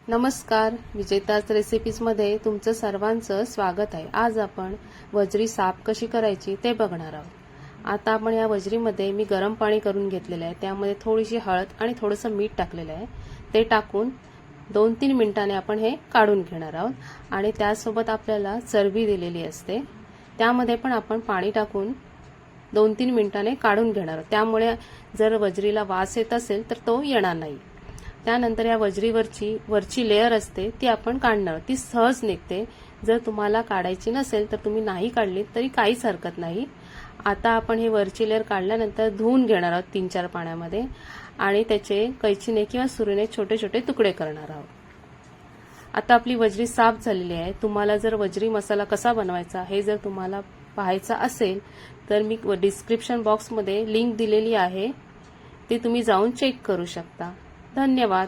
नमस्कार, विजेताच रेसिपीजमध्ये तुमचं सर्वांचं स्वागत आहे। आज आपण वजरी साफ कशी करायची ते बघणार आहोत। आता आपण या वजरीमध्ये मी गरम पाणी करून घेतलेले आहे, त्यामध्ये थोडीशी हळद आणि थोडंसं मीठ टाकलेलं आहे। ते टाकून 2-3 मिनिटांनी आपण हे काढून घेणार आहोत आणि त्यासोबत आपल्याला चरबी दिलेली असते, त्यामध्ये पण आपण पाणी टाकून 2-3 मिनिटांनी काढून घेणार आहोत। त्यामुळे जर वजरीला वास येत असेल तर तो येणार नाही। त्यानंतर या वरची लेयर असते ती आपण काढणार, ती सहज निघते। जर तुम्हाला काढायची नसेल तर तुम्ही नाही काढली तरी काहीच हरकत नाही। आता आपण हे वरची लेयर काढल्यानंतर धुवून घेणार आहोत 3-4 पाण्यामध्ये आणि त्याचे कैचीने किंवा सुरीने छोटे छोटे तुकडे करणार आहोत। आता आपली वजरी साफ झालेली आहे। तुम्हाला जर वजरी मसाला कसा बनवायचा हे जर तुम्हाला पाहायचा असेल तर मी डिस्क्रिप्शन बॉक्समध्ये लिंक दिलेली आहे, ती तुम्ही जाऊन चेक करू शकता। धन्यवाद।